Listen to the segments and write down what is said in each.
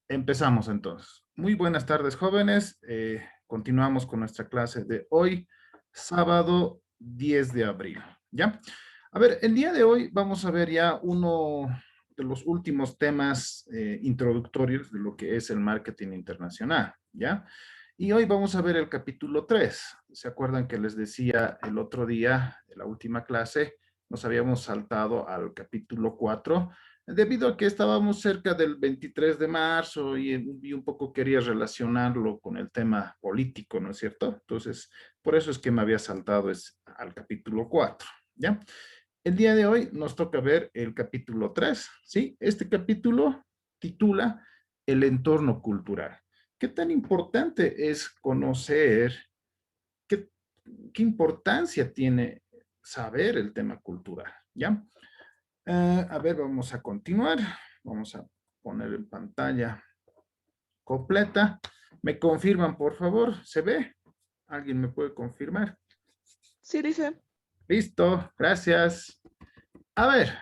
Empezamos entonces. Muy buenas tardes, jóvenes. Continuamos con nuestra clase de hoy, sábado 10 de abril. ¿Ya? A ver, el día de hoy vamos a ver ya uno de los últimos temas introductorios de lo que es el marketing internacional. ¿Ya? Y hoy vamos a ver el capítulo 3. ¿Se acuerdan que les decía el otro día, en la última clase, nos habíamos saltado al capítulo 4? Debido a que estábamos cerca del 23 de marzo y un poco quería relacionarlo con el tema político, ¿no es cierto? Entonces, por eso es que me había saltado al capítulo 4, ¿ya? El día de hoy nos toca ver el capítulo 3, ¿sí? Este capítulo titula El entorno cultural. ¿Qué tan importante es conocer qué, qué importancia tiene saber el tema cultural, ¿ya? A ver, vamos a continuar. Vamos a poner en pantalla completa. ¿Me confirman, por favor? ¿Se ve? ¿Alguien me puede confirmar? Sí, dice. Listo, gracias. A ver,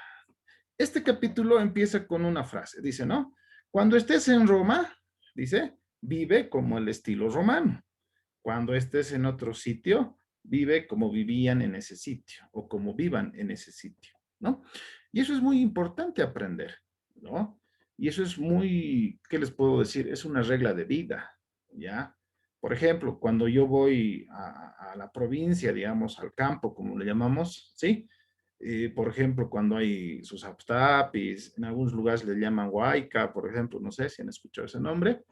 este capítulo empieza con una frase. Dice, ¿no? Cuando estés en Roma, dice, vive como el estilo romano. Cuando estés en otro sitio, vive como vivían en ese sitio o como vivan en ese sitio, ¿no? Y eso es muy importante aprender, ¿no? Y eso es muy, ¿qué les puedo decir? Es una regla de vida, ¿ya? Por ejemplo, cuando yo voy a la provincia, digamos, al campo, como le llamamos, ¿sí? Por ejemplo, cuando hay sus apstapis, en algunos lugares le llaman huayca, por ejemplo, no sé si han escuchado ese nombre.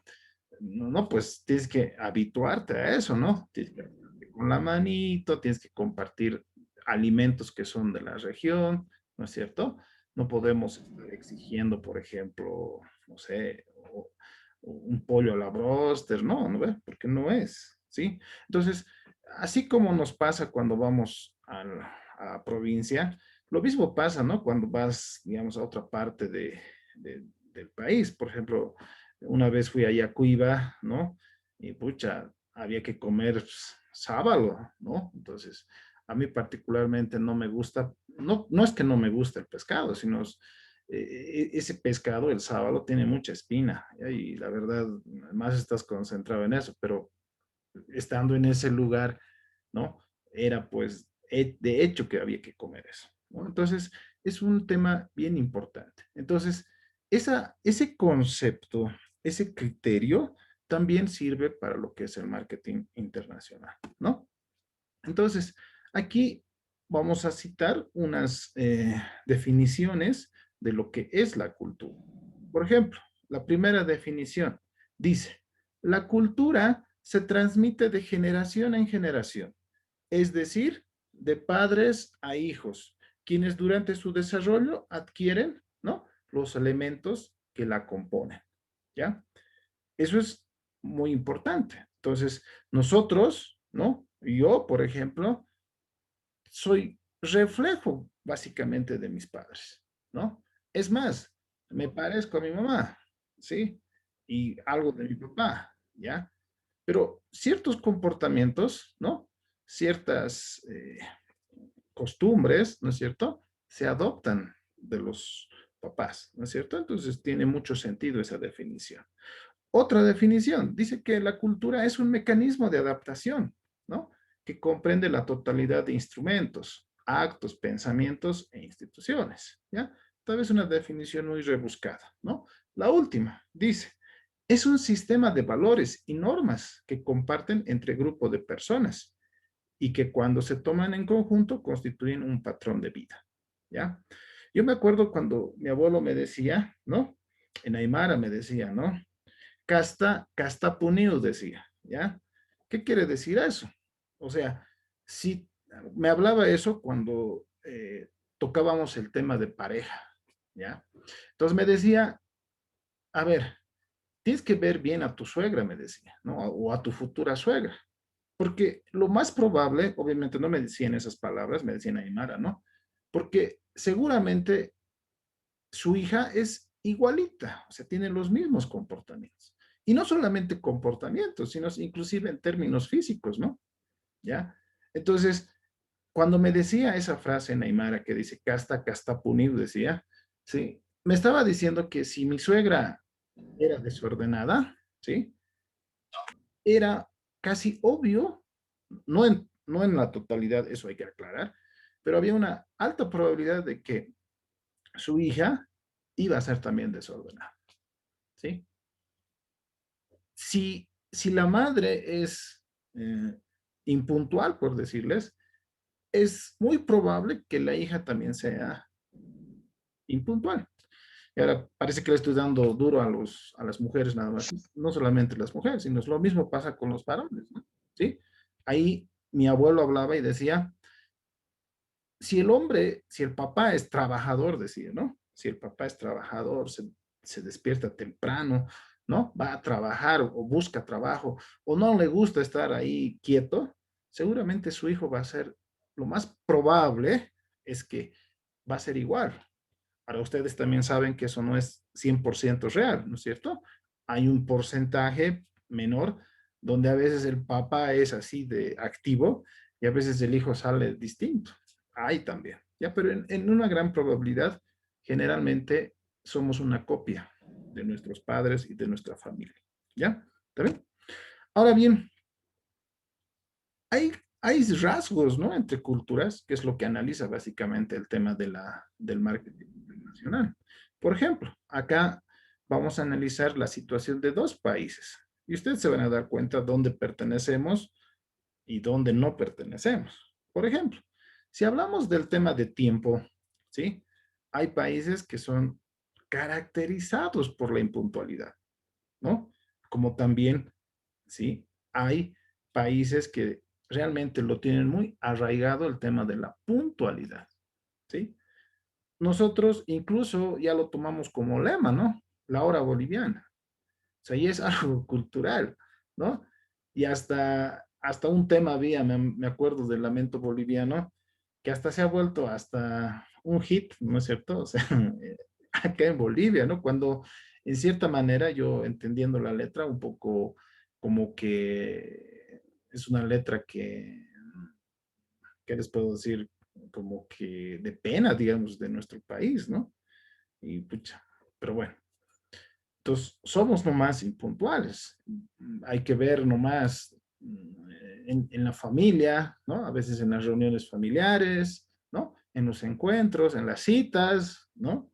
No, no, pues tienes que habituarte a eso, ¿no? Tienes que con la manito, tienes que compartir alimentos que son de la región, ¿no es cierto? No podemos estar exigiendo, por ejemplo, no sé, o un pollo a la broster, no, ¿no ve? Porque no es, ¿sí? Entonces, así como nos pasa cuando vamos a provincia, lo mismo pasa, ¿no? Cuando vas, digamos, a otra parte del país, por ejemplo, una vez fui allá a Cuiva, ¿no? Y pucha, había que comer sábalo, ¿no? Entonces, a mí particularmente no me gusta, no, no es que no me guste el pescado, sino ese pescado, el sábalo, tiene mucha espina, ¿ya? Y la verdad, más estás concentrado en eso, pero estando en ese lugar, ¿no? Era pues de hecho que había que comer eso, ¿no? Entonces, es un tema bien importante. Entonces, ese concepto, ese criterio también sirve para lo que es el marketing internacional, ¿no? Entonces, aquí vamos a citar unas definiciones de lo que es la cultura. Por ejemplo, la primera definición dice, la cultura se transmite de generación en generación, es decir, de padres a hijos, quienes durante su desarrollo adquieren, ¿no? Los elementos que la componen, ¿ya? Eso es muy importante. Entonces, nosotros, ¿no? Yo, por ejemplo, soy reflejo básicamente de mis padres, ¿no? Es más, me parezco a mi mamá, ¿sí? Y algo de mi papá, ¿ya? Pero ciertos comportamientos, ¿no? Ciertas costumbres, ¿no es cierto? Se adoptan de los papás, ¿no es cierto? Entonces tiene mucho sentido esa definición. Otra definición dice que la cultura es un mecanismo de adaptación, ¿no? Que comprende la totalidad de instrumentos, actos, pensamientos e instituciones, ¿ya? Tal vez una definición muy rebuscada, ¿no? La última dice, es un sistema de valores y normas que comparten entre grupo de personas y que cuando se toman en conjunto constituyen un patrón de vida, ¿ya? Yo me acuerdo cuando mi abuelo me decía, ¿no? En Aymara me decía, ¿no? Casta punido, decía, ¿ya? ¿Qué quiere decir eso? O sea, si me hablaba eso cuando tocábamos el tema de pareja, ¿ya? Entonces me decía, a ver, tienes que ver bien a tu suegra, me decía, ¿no? O a tu futura suegra. Porque lo más probable, obviamente no me decían esas palabras, me decían Aymara, ¿no? Porque seguramente su hija es igualita, o sea, tiene los mismos comportamientos. Y no solamente comportamientos, sino inclusive en términos físicos, ¿no? ¿Ya? Entonces, cuando me decía esa frase en Aymara que dice casta, casta punir, decía, sí, me estaba diciendo que si mi suegra era desordenada, ¿sí? Era casi obvio, no en la totalidad, eso hay que aclarar, pero había una alta probabilidad de que su hija iba a ser también desordenada, ¿sí? Si la madre es eh, impuntual, por decirles, es muy probable que la hija también sea impuntual. Y ahora parece que le estoy dando duro a las mujeres nada más. No solamente las mujeres, sino lo mismo pasa con los varones, ¿no? ¿Sí? Ahí mi abuelo hablaba y decía, si el hombre, si el papá es trabajador, decía, ¿no? Si el papá es trabajador, se despierta temprano, ¿no? Va a trabajar o busca trabajo o no le gusta estar ahí quieto, seguramente su hijo va a ser, lo más probable es que va a ser igual. Para ustedes también saben que eso no es 100% real, ¿no es cierto? Hay un porcentaje menor donde a veces el papá es así de activo y a veces el hijo sale distinto. Hay también, ¿ya? Pero en una gran probabilidad, generalmente somos una copia de nuestros padres y de nuestra familia, ¿ya? ¿Está bien? Ahora bien, hay, hay rasgos, ¿no? Entre culturas, que es lo que analiza básicamente el tema del marketing internacional. Por ejemplo, acá vamos a analizar la situación de dos países y ustedes se van a dar cuenta dónde pertenecemos y dónde no pertenecemos. Por ejemplo, si hablamos del tema de tiempo, ¿sí? Hay países que son caracterizados por la impuntualidad, ¿no? Como también, ¿sí? Hay países que realmente lo tienen muy arraigado el tema de la puntualidad, ¿sí? Nosotros incluso ya lo tomamos como lema, ¿no? La hora boliviana. O sea, y es algo cultural, ¿no? Y hasta un tema había, me acuerdo del lamento boliviano, que hasta se ha vuelto hasta un hit, ¿no es cierto? O sea, acá en Bolivia, ¿no? Cuando en cierta manera yo entendiendo la letra un poco como que es una letra que, ¿qué les puedo decir? Como que de pena, digamos, de nuestro país, ¿no? Y pucha, pero bueno. Entonces, somos nomás impuntuales. Hay que ver nomás en la familia, ¿no? A veces en las reuniones familiares, ¿no? En los encuentros, en las citas, ¿no?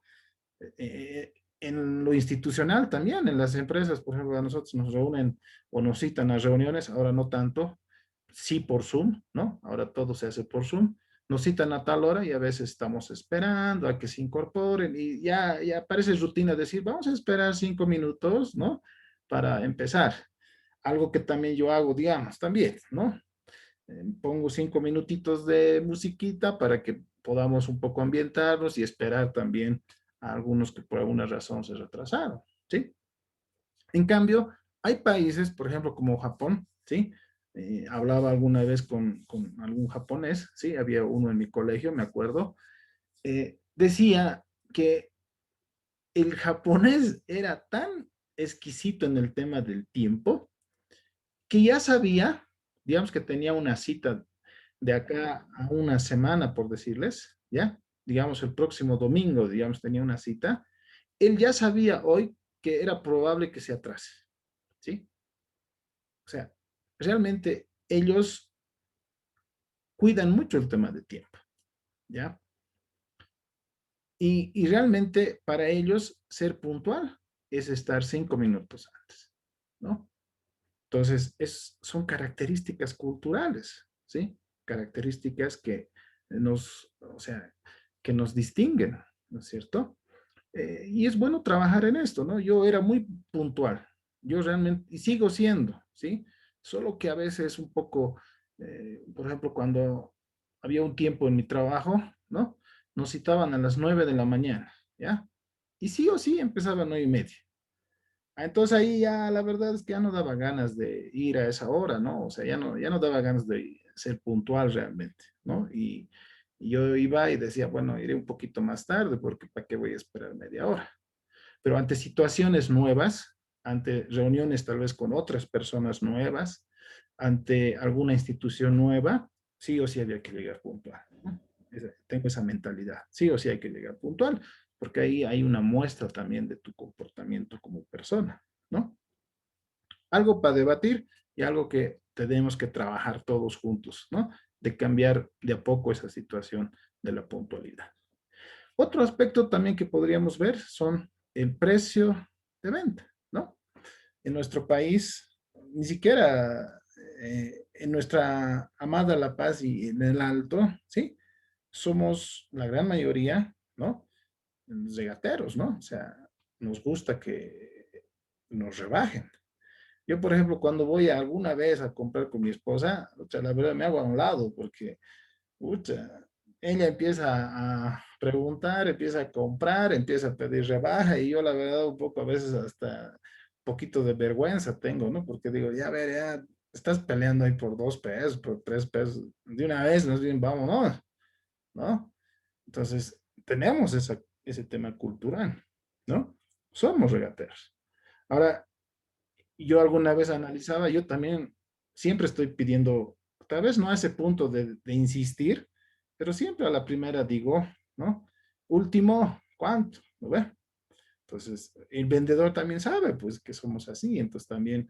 En lo institucional también, en las empresas, por ejemplo, a nosotros nos reúnen o nos citan a reuniones, ahora no tanto, sí por Zoom, ¿no? Ahora todo se hace por Zoom. Nos citan a tal hora y a veces estamos esperando a que se incorporen y ya parece rutina decir, vamos a esperar 5 minutos, ¿no? Para empezar. Algo que también yo hago, digamos, también, ¿no? Pongo 5 minutitos de musiquita para que podamos un poco ambientarnos y esperar también a algunos que por alguna razón se retrasaron, ¿sí? En cambio, hay países, por ejemplo, como Japón, ¿sí? Hablaba alguna vez con algún japonés, ¿sí? Había uno en mi colegio, me acuerdo, decía que el japonés era tan exquisito en el tema del tiempo que ya sabía, digamos que tenía una cita de acá a una semana, por decirles, ¿ya? Digamos, el próximo domingo, digamos, tenía una cita, él ya sabía hoy que era probable que se atrase, ¿sí? O sea, realmente ellos cuidan mucho el tema de tiempo, ¿ya? Y realmente para ellos ser puntual es estar 5 minutos antes, ¿no? Entonces, son características culturales, ¿sí? Características que o sea, que nos distinguen, ¿no es cierto? Y es bueno trabajar en esto, ¿no? Yo era muy puntual, yo realmente, y sigo siendo, ¿sí? Solo que a veces un poco, por ejemplo, cuando había un tiempo en mi trabajo, ¿no? Nos citaban a las 9 de la mañana, ¿ya? Y sí o sí empezaba a 9:30. Entonces ahí ya la verdad es que ya no daba ganas de ir a esa hora, ¿no? O sea, ya no daba ganas de ser puntual realmente, ¿no? Y yo iba y decía, bueno, iré un poquito más tarde porque ¿para qué voy a esperar media hora? Pero ante situaciones nuevas, ante reuniones tal vez con otras personas nuevas, ante alguna institución nueva, sí o sí había que llegar puntual, ¿no? Tengo esa mentalidad, sí o sí hay que llegar puntual, porque ahí hay una muestra también de tu comportamiento como persona, ¿no? Algo para debatir y algo que tenemos que trabajar todos juntos, ¿no? De cambiar de a poco esa situación de la puntualidad. Otro aspecto también que podríamos ver son el precio de venta, ¿no? En nuestro país, ni siquiera en nuestra amada La Paz y en el Alto, ¿sí? Somos la gran mayoría, ¿no? Regateros, ¿no? O sea, nos gusta que nos rebajen. Yo, por ejemplo, cuando voy alguna vez a comprar con mi esposa, o sea, la verdad me hago a un lado porque pucha, ella empieza a preguntar, empieza a comprar, empieza a pedir rebaja y yo la verdad un poco a veces hasta un poquito de vergüenza tengo, ¿no? Porque digo, ya ver, ya estás peleando ahí por 2 pesos, por 3 pesos, de una vez, más bien, vámonos, ¿no? Entonces, tenemos ese tema cultural, ¿no? Somos regateros. Ahora, yo alguna vez analizaba, yo también siempre estoy pidiendo, tal vez no a ese punto de insistir, pero siempre a la primera digo, ¿no? Último, ¿cuánto? ¿No ve? Entonces, el vendedor también sabe, pues, que somos así, entonces también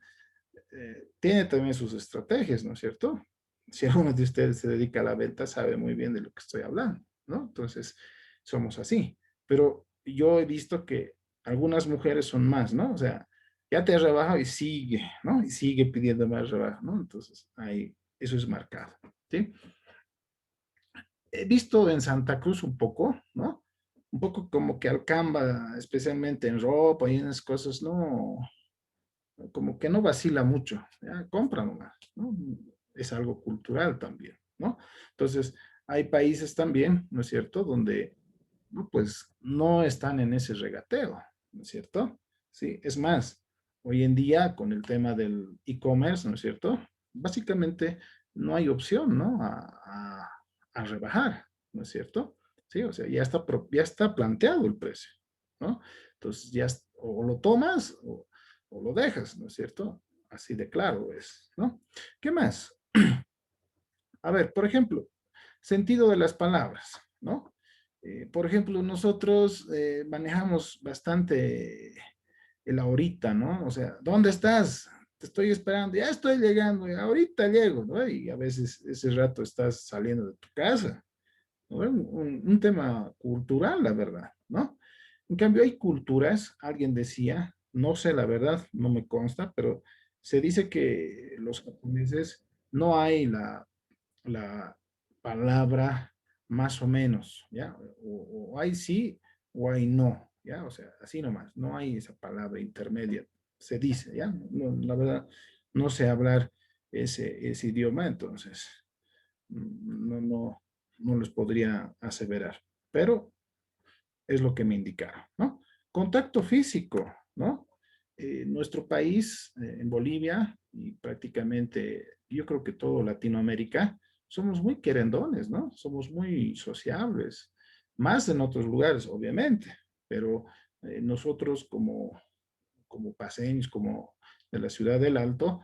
tiene también sus estrategias, ¿no es cierto? Si alguno de ustedes se dedica a la venta, sabe muy bien de lo que estoy hablando, ¿no? Entonces, somos así. Pero yo he visto que algunas mujeres son más, ¿no? O sea, ya te rebaja y sigue, ¿no? Y sigue pidiendo más rebaja, ¿no? Entonces, ahí, eso es marcado, ¿sí? He visto en Santa Cruz un poco, ¿no? Un poco como que Alcamba, especialmente en ropa y en esas cosas, no, como que no vacila mucho, ya compra nomás, ¿no? Es algo cultural también, ¿no? Entonces, hay países también, ¿no es cierto?, donde, ¿no? Pues no están en ese regateo, ¿no es cierto? Sí, es más, hoy en día con el tema del e-commerce, ¿no es cierto? Básicamente no hay opción, ¿no? A rebajar, ¿no es cierto? Sí, o sea, ya está planteado el precio, ¿no? Entonces, o lo tomas o lo dejas, ¿no es cierto? Así de claro es, ¿no? ¿Qué más? A ver, por ejemplo, sentido de las palabras, ¿no? Por ejemplo, nosotros manejamos bastante el ahorita, ¿no? O sea, ¿dónde estás? Te estoy esperando, ya estoy llegando, ahorita llego, ¿no? Y a veces ese rato estás saliendo de tu casa, ¿no? Un tema cultural, la verdad, ¿no? En cambio, hay culturas, alguien decía, no sé la verdad, no me consta, pero se dice que los japoneses no hay la palabra más o menos, ¿ya? O hay sí o hay no, ¿ya? O sea, así nomás, no hay esa palabra intermedia, se dice, ¿ya? No, la verdad, no sé hablar ese idioma, entonces no les podría aseverar, pero es lo que me indicaron, ¿no? Contacto físico, ¿no? Nuestro país, en Bolivia, y prácticamente yo creo que todo Latinoamérica, somos muy querendones, ¿no? Somos muy sociables, más en otros lugares, obviamente, pero nosotros como paseños, como de la ciudad del Alto,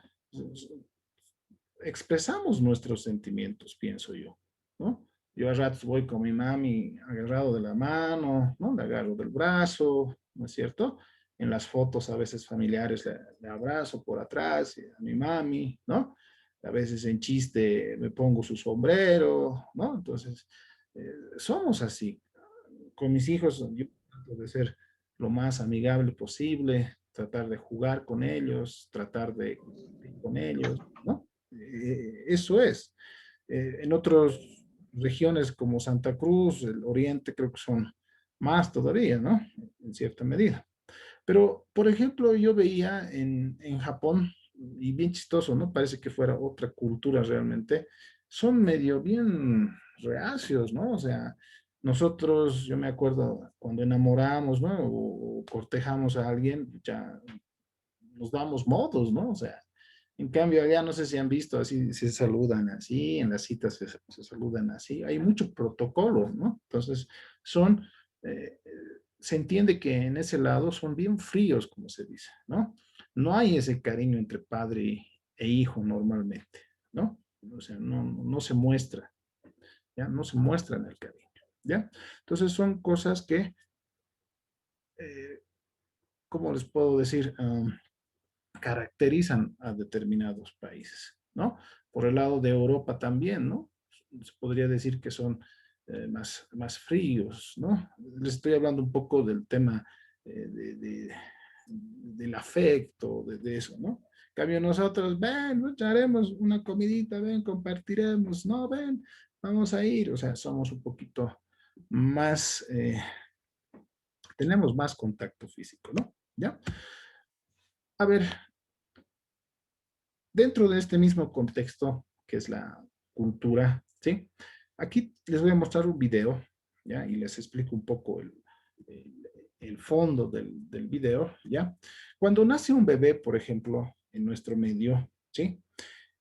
expresamos nuestros sentimientos, pienso yo, ¿no? Yo a ratos voy con mi mami agarrado de la mano, ¿no? Le agarro del brazo, ¿no es cierto? En las fotos a veces familiares le abrazo por atrás a mi mami, ¿no? A veces en chiste me pongo su sombrero, ¿no? Entonces, somos así. Con mis hijos yo trato de ser lo más amigable posible, tratar de jugar con ellos, tratar de compartir con ellos, ¿no? Eso es. En otras regiones como Santa Cruz, el Oriente, creo que son más todavía, ¿no? En cierta medida. Pero, por ejemplo, yo veía en Japón, y bien chistoso, ¿no? Parece que fuera otra cultura realmente, son medio bien reacios, ¿no? O sea, nosotros, yo me acuerdo cuando enamoramos, ¿no? O cortejamos a alguien, ya nos damos modos, ¿no? O sea, en cambio, allá no sé si han visto así, se saludan así, en las citas se saludan así, hay mucho protocolo, ¿no? Entonces, son, se entiende que en ese lado son bien fríos, como se dice, ¿no? No hay ese cariño entre padre e hijo normalmente, ¿no? O sea, no se muestra, ¿ya? No se muestra en el cariño, ¿ya? Entonces, son cosas que eh, ¿cómo les puedo decir? Caracterizan a determinados países, ¿no? Por el lado de Europa también, ¿no? Se podría decir que son más fríos, ¿no? Les estoy hablando un poco del tema del afecto, de eso, ¿no? En cambio nosotros, ven, nos haremos una comidita, ven, compartiremos, no, ven, vamos a ir, o sea, somos un poquito más, tenemos más contacto físico, ¿no? ¿Ya? A ver, dentro de este mismo contexto, que es la cultura, ¿sí? Aquí les voy a mostrar un video, ¿ya? Y les explico un poco el, el fondo del video, ¿ya? Cuando nace un bebé, por ejemplo, en nuestro medio, ¿sí?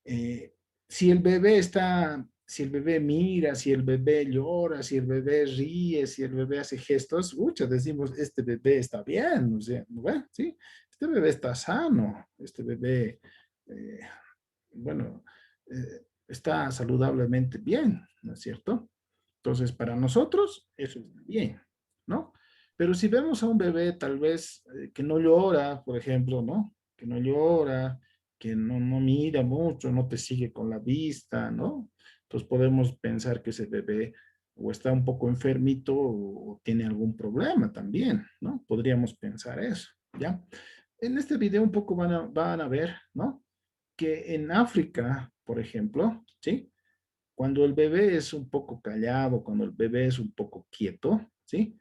Eh, si el bebé está, si el bebé mira, si el bebé llora, si el bebé ríe, si el bebé hace gestos, muchas decimos, este bebé está bien, o sea, bueno, ¿sí? Este bebé está sano, este bebé eh, bueno, está saludablemente bien, ¿no es cierto? Entonces, para nosotros, eso está bien, ¿no? Pero si vemos a un bebé tal vez que no llora, por ejemplo, ¿no? Que no llora, que no mira mucho, no te sigue con la vista, ¿no? Entonces podemos pensar que ese bebé o está un poco enfermito o tiene algún problema también, ¿no? Podríamos pensar eso, ¿ya? En este video un poco van a ver, ¿no? Que en África, por ejemplo, ¿sí? Cuando el bebé es un poco callado, cuando el bebé es un poco quieto, ¿sí?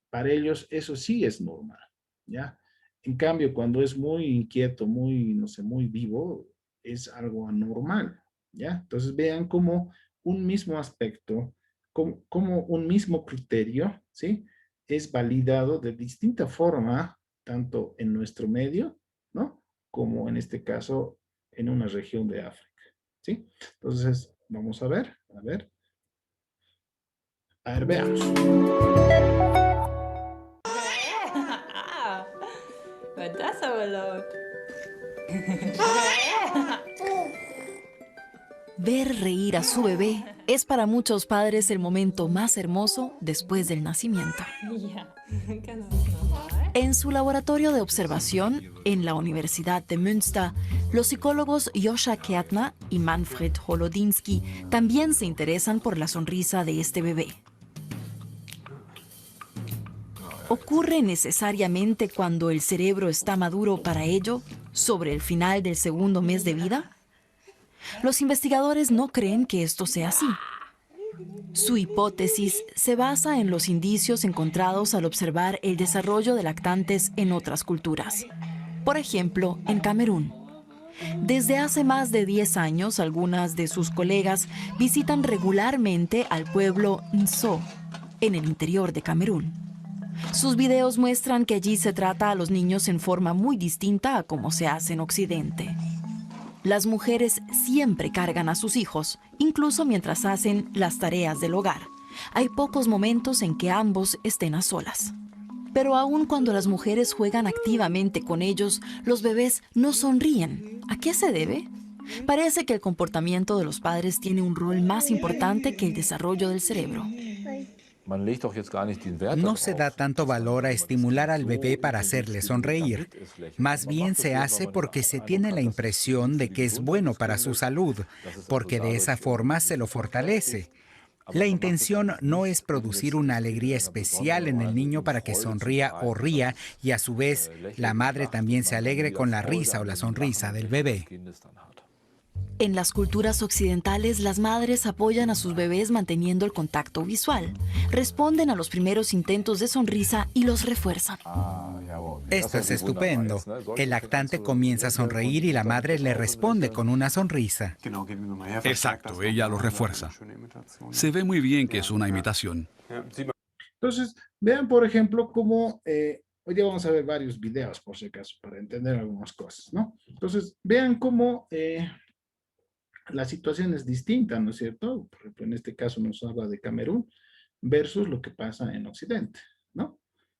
Para ellos eso sí es normal, ¿ya? En cambio, cuando es muy inquieto, muy, no sé, muy vivo, es algo anormal, ¿ya? Entonces vean cómo un mismo aspecto, como un mismo criterio, ¿sí? Es validado de distinta forma, tanto en nuestro medio, ¿no? Como en este caso en una región de África, ¿sí? Entonces, vamos a ver, veamos. War das aber laut. Ver reír a su bebé es para muchos padres el momento más hermoso después del nacimiento. Ja, kannst du es nochmal? En su laboratorio de observación, en la Universidad de Münster, los psicólogos Joscha Kärtner y Manfred Holodinsky también se interesan por la sonrisa de este bebé. ¿Ocurre necesariamente cuando el cerebro está maduro para ello, sobre el final del segundo mes de vida? Los investigadores no creen que esto sea así. Su hipótesis se basa en los indicios encontrados al observar el desarrollo de lactantes en otras culturas. Por ejemplo, en Camerún. Desde hace más de 10 años, algunas de sus colegas visitan regularmente al pueblo Nso, en el interior de Camerún. Sus videos muestran que allí se trata a los niños en forma muy distinta a como se hace en Occidente. Las mujeres siempre cargan a sus hijos, incluso mientras hacen las tareas del hogar. Hay pocos momentos en que ambos estén a solas. Pero aun cuando las mujeres juegan activamente con ellos, los bebés no sonríen. ¿A qué se debe? Parece que el comportamiento de los padres tiene un rol más importante que el desarrollo del cerebro. No se da tanto valor a estimular al bebé para hacerle sonreír. Más bien se hace porque se tiene la impresión de que es bueno para su salud, porque de esa forma se lo fortalece. La intención no es producir una alegría especial en el niño para que sonría o ría y a su vez la madre también se alegre con la risa o la sonrisa del bebé. En las culturas occidentales, las madres apoyan a sus bebés manteniendo el contacto visual, responden a los primeros intentos de sonrisa y los refuerzan. Esto es estupendo. El lactante comienza a sonreír y la madre le responde con una sonrisa. Exacto, ella lo refuerza. Se ve muy bien que es una imitación. Entonces, vean, por ejemplo, cómo hoy día vamos a ver varios videos, por si acaso, para entender algunas cosas, ¿no? Entonces, vean cómo la situación es distinta, ¿no es cierto? Por ejemplo, en este caso nos habla de Camerún versus lo que pasa en Occidente, ¿no?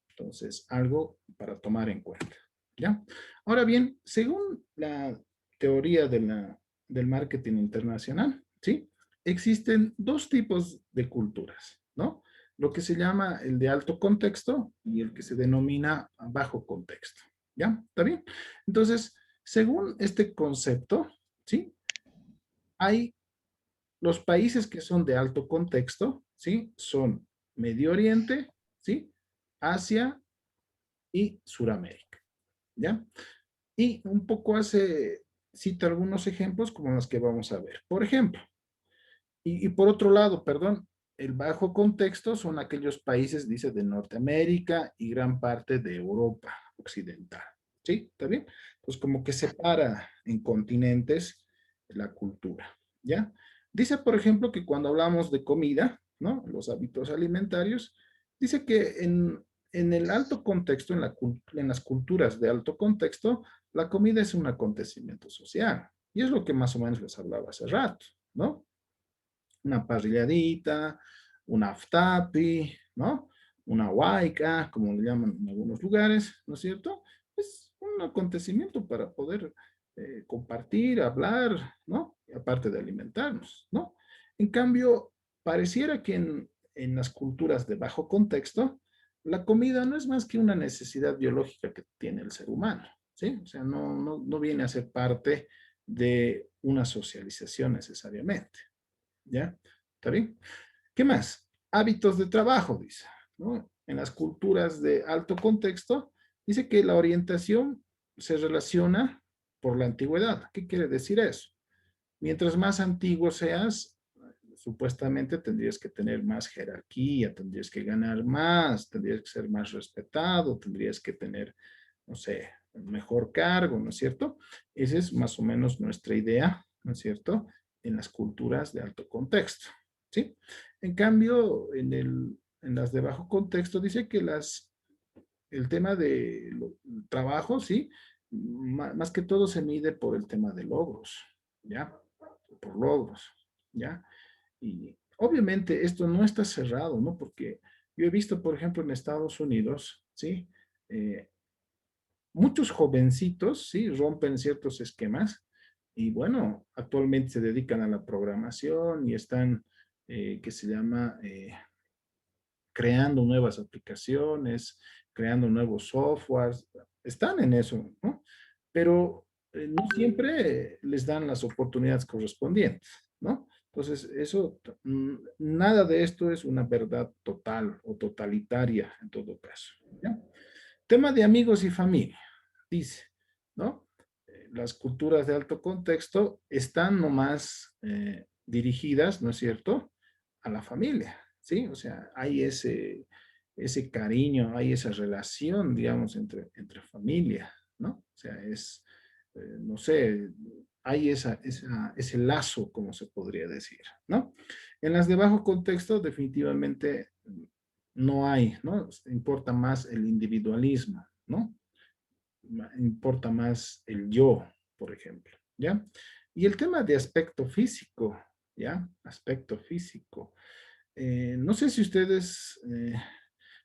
Entonces, algo para tomar en cuenta, ¿ya? Ahora bien, según la teoría del marketing internacional, ¿sí? Existen dos tipos de culturas, ¿no? lo que se llama el de alto contexto y el que se denomina bajo contexto. ¿Ya? ¿Está bien? Entonces, según este concepto, ¿sí? Hay los países que son de alto contexto, ¿sí? Son Medio Oriente, ¿sí? Asia y Suramérica, ¿ya? Y un poco cita algunos ejemplos como los que vamos a ver. Por ejemplo, y por otro lado, perdón, el bajo contexto son aquellos países, dice, de Norteamérica y gran parte de Europa occidental. ¿Sí? ¿Está bien? Pues como que separa en continentes la cultura, ¿ya? Dice, por ejemplo, que cuando hablamos de comida, ¿no? Los hábitos alimentarios, dice que en el alto contexto, en las culturas de alto contexto, la comida es un acontecimiento social. Y es lo que más o menos les hablaba hace rato, ¿no? Una parrilladita, un aftapi, ¿no? Una huayca, como le llaman en algunos lugares, ¿no es cierto? Es un acontecimiento para poder compartir, hablar, ¿no? Y aparte de alimentarnos, ¿no? En cambio, pareciera que en las culturas de bajo contexto, la comida no es más que una necesidad biológica que tiene el ser humano, ¿sí? O sea, no viene a ser parte de una socialización necesariamente. ¿Ya? ¿Está bien? ¿Qué más? Hábitos de trabajo, dice, ¿no? En las culturas de alto contexto, dice que la orientación se relaciona por la antigüedad. ¿Qué quiere decir eso? Mientras más antiguo seas, supuestamente tendrías que tener más jerarquía, tendrías que ganar más, tendrías que ser más respetado, tendrías que tener, no sé, un mejor cargo, ¿no es cierto? Esa es más o menos nuestra idea, ¿no es cierto? En las culturas de alto contexto, ¿sí? En cambio, en las de bajo contexto dice que el tema de trabajo, ¿sí? Más que todo se mide por el tema de logros, ¿ya? Por logros, ¿ya? Y obviamente esto no está cerrado, ¿no? Porque yo he visto, por ejemplo, en Estados Unidos, ¿sí? Eh, muchos jovencitos, ¿sí? Rompen ciertos esquemas y bueno, actualmente se dedican a la programación y están, que se llama, creando nuevas aplicaciones, creando nuevos softwares, están en eso, ¿no? Pero no siempre les dan las oportunidades correspondientes, ¿no? Entonces, nada de esto es una verdad total o totalitaria en todo caso, ¿ya? Tema de amigos y familia, dice, ¿no? Las culturas de alto contexto están nomás dirigidas, ¿no es cierto?, a la familia, ¿sí? O sea, hay ese cariño, hay esa relación, digamos, entre familia, ¿no? O sea, no sé, hay ese lazo, como se podría decir, ¿no? En las de bajo contexto, definitivamente no hay, ¿no? Importa más el individualismo, ¿no? Importa más el yo, por ejemplo, ¿ya? Y el tema de aspecto físico, ¿ya? Aspecto físico. No sé si ustedes,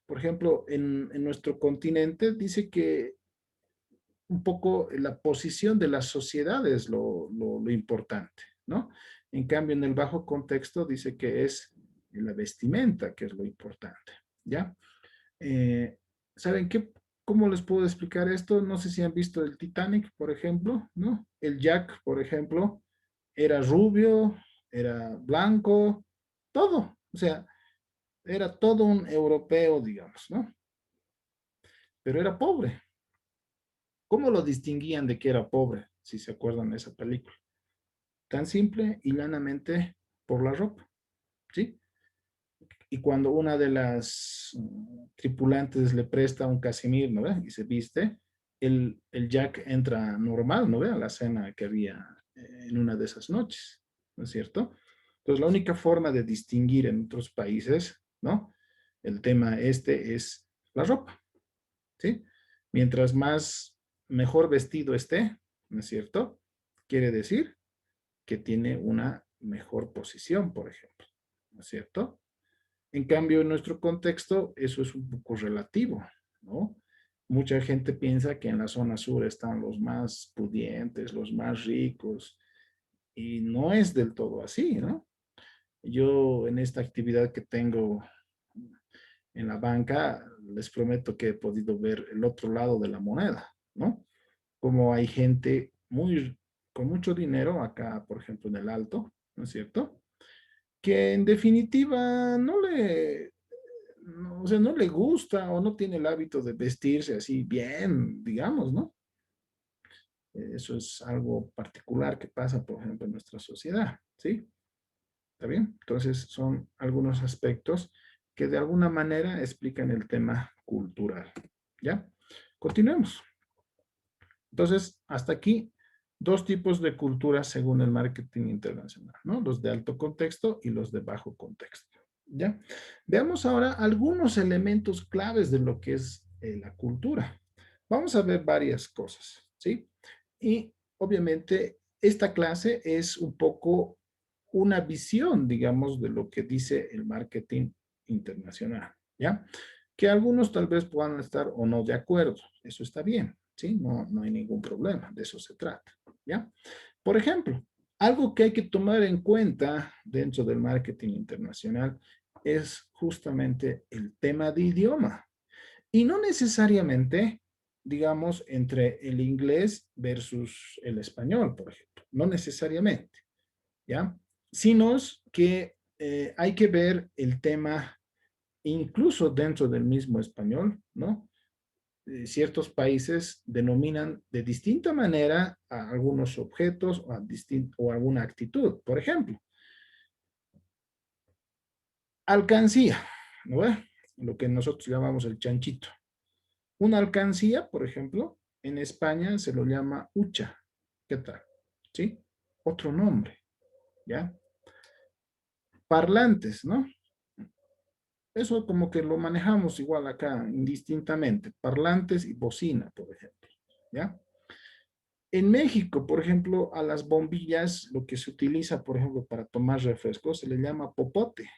por ejemplo, en nuestro continente dice que un poco la posición de la sociedad es lo importante, ¿no? En cambio, en el bajo contexto dice que es la vestimenta, que es lo importante, ¿ya? Eh, ¿Saben qué? ¿Cómo les puedo explicar esto? No sé si han visto el Titanic, por ejemplo, ¿no? El Jack, por ejemplo, era rubio, era blanco, todo. O sea, era todo un europeo, digamos, ¿no? Pero era pobre. ¿Cómo lo distinguían de que era pobre, si se acuerdan de esa película? Tan simple y llanamente por la ropa, ¿sí? Y cuando una de las tripulantes le presta un casimir, ¿no ve? Y se viste, el Jack entra normal, ¿no ve? A la cena que había en una de esas noches, ¿no es cierto? Entonces, la única forma de distinguir en otros países, ¿no? El tema este es la ropa, ¿sí? Mientras más mejor vestido esté, ¿no es cierto? Quiere decir que tiene una mejor posición, por ejemplo, ¿no es cierto? En cambio, en nuestro contexto, eso es un poco relativo, ¿no? Mucha gente piensa que en la zona sur están los más pudientes, los más ricos, y no es del todo así, ¿no? Yo en esta actividad que tengo en la banca, les prometo que he podido ver el otro lado de la moneda, ¿no? Como hay gente con mucho dinero acá, por ejemplo, en el Alto, ¿no es cierto? Que en definitiva o sea, no le gusta o no tiene el hábito de vestirse así bien, digamos, ¿no? Eso es algo particular que pasa, por ejemplo, en nuestra sociedad, ¿sí? ¿Está bien? Entonces, son algunos aspectos que de alguna manera explican el tema cultural, ¿ya? Continuemos. Entonces, hasta aquí, dos tipos de culturas según el marketing internacional, ¿no? Los de alto contexto y los de bajo contexto, ¿ya? Veamos ahora algunos elementos claves de lo que es la cultura. Vamos a ver varias cosas, ¿sí? Y obviamente esta clase es un poco una visión, digamos, de lo que dice el marketing internacional, ¿ya? Que algunos tal vez puedan estar o no de acuerdo, eso está bien, ¿sí? No hay ningún problema, de eso se trata, ¿ya? Por ejemplo, algo que hay que tomar en cuenta dentro del marketing internacional es justamente el tema de idioma. Y no necesariamente, digamos, entre el inglés versus el español, por ejemplo. No necesariamente, ¿ya? Sino es que hay que ver el tema incluso dentro del mismo español, ¿no? Ciertos países denominan de distinta manera a algunos objetos o alguna actitud. Por ejemplo, alcancía, ¿no ve? Lo que nosotros llamamos el chanchito. Una alcancía, por ejemplo, en España se lo llama hucha. ¿Qué tal? ¿Sí? Otro nombre, ¿ya? Parlantes, ¿no? Eso como que lo manejamos igual acá, indistintamente. Parlantes y bocina, por ejemplo, ¿ya? En México, por ejemplo, a las bombillas, lo que se utiliza, por ejemplo, para tomar refrescos, se le llama popote,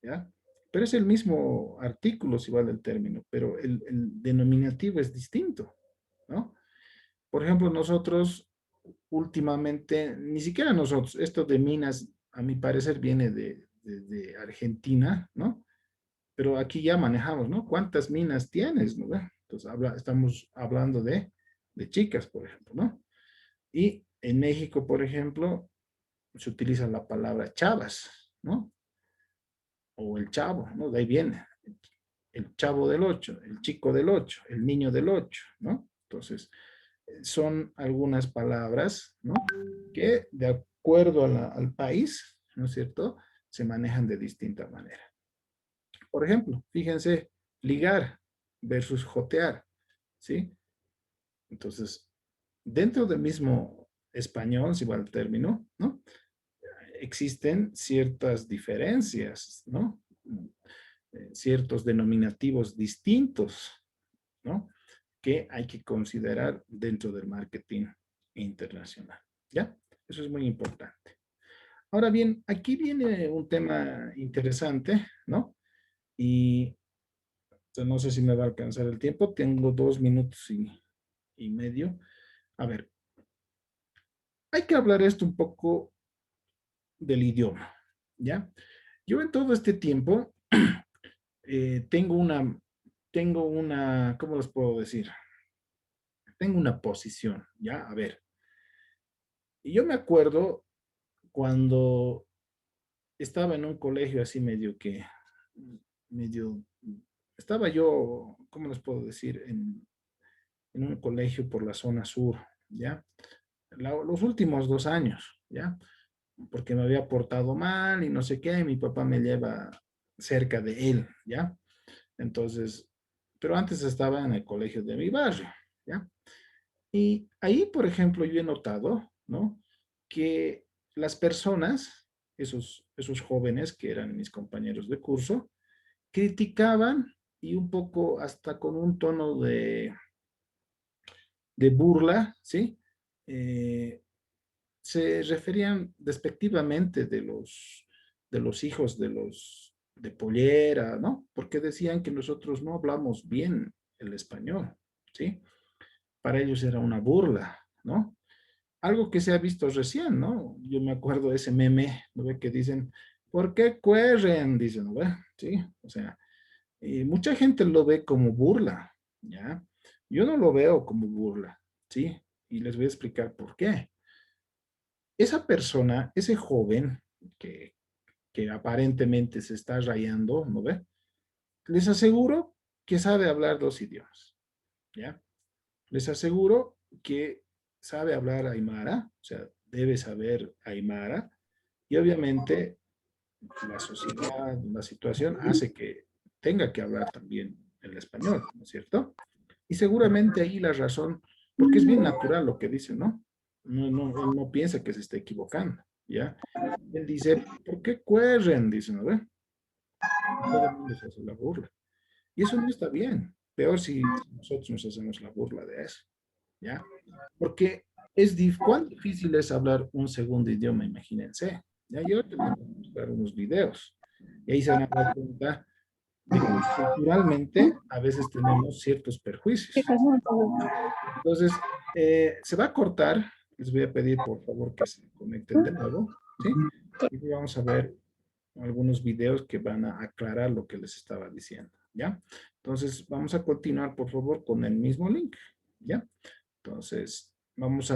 ¿ya? Pero es el mismo artículo, si vale el término, pero el denominativo es distinto, ¿no? Por ejemplo, nosotros últimamente, ni siquiera nosotros, esto de minas, a mi parecer, viene de Argentina, ¿no? Pero aquí ya manejamos, ¿no? ¿Cuántas minas tienes, no? Entonces, estamos hablando de chicas, por ejemplo, ¿no? Y en México, por ejemplo, se utiliza la palabra chavas, ¿no? O el chavo, ¿no? De ahí viene. El chavo del 8, el chico del 8, el niño del 8, ¿no? Entonces, son algunas palabras, ¿no? Que de acuerdo al país, ¿no es cierto? Se manejan de distinta manera. Por ejemplo, fíjense, ligar versus jotear, ¿sí? Entonces, dentro del mismo español, si va el término, ¿no? Existen ciertas diferencias, ¿no? Ciertos denominativos distintos, ¿no? Que hay que considerar dentro del marketing internacional, ¿ya? Eso es muy importante. Ahora bien, aquí viene un tema interesante, ¿no? Y no sé si me va a alcanzar el tiempo, tengo 2 minutos y medio. A ver, hay que hablar esto un poco del idioma, ¿ya? Yo en todo este tiempo tengo una, ¿cómo les puedo decir? Tengo una posición, ¿ya? A ver, y yo me acuerdo cuando estaba en un colegio así medio, estaba yo, ¿cómo les puedo decir? En un colegio por la zona sur, ¿ya? Los últimos 2 años, ¿ya? Porque me había portado mal y no sé qué, y mi papá me lleva cerca de él, ¿ya? Entonces, pero antes estaba en el colegio de mi barrio, ¿ya? Y ahí, por ejemplo, yo he notado, ¿no? Que las personas, esos jóvenes que eran mis compañeros de curso, criticaban y un poco hasta con un tono de burla, ¿sí? Eh, Se referían despectivamente de los hijos de Pollera, ¿no? Porque decían que nosotros no hablamos bien el español, ¿sí? Para ellos era una burla, ¿no? Algo que se ha visto recién, ¿no? Yo me acuerdo de ese meme, ¿no ve? Que dicen, ¿por qué corren? Dicen, ¿no ve? Sí, o sea, Mucha gente lo ve como burla, ¿ya? Yo no lo veo como burla, ¿sí? Y les voy a explicar por qué. Esa persona, ese joven que, que aparentemente se está rayando, ¿no ve? Les aseguro que sabe hablar 2 idiomas, ¿ya? Les aseguro que sabe hablar aymara, o sea, debe saber aymara, y obviamente la sociedad, la situación hace que tenga que hablar también el español, ¿no es cierto? Y seguramente ahí la razón, porque es bien natural lo que dice, ¿no? Él no piensa que se esté equivocando, ¿ya? Él dice, ¿por qué corren? Dice, ¿no ve? Todo el mundo se hace la burla. Y eso no está bien. Peor si nosotros nos hacemos la burla de eso, ¿ya? Porque cuán difícil es hablar un segundo idioma, imagínense. Ya yo te voy a mostrar unos videos. Y ahí se van a dar cuenta de que culturalmente a veces tenemos ciertos perjuicios. Entonces, se va a cortar. Les voy a pedir, por favor, que se conecten de nuevo, ¿sí? Y vamos a ver algunos videos que van a aclarar lo que les estaba diciendo, ¿ya? Entonces, vamos a continuar, por favor, con el mismo link, ¿ya? Entonces, vamos a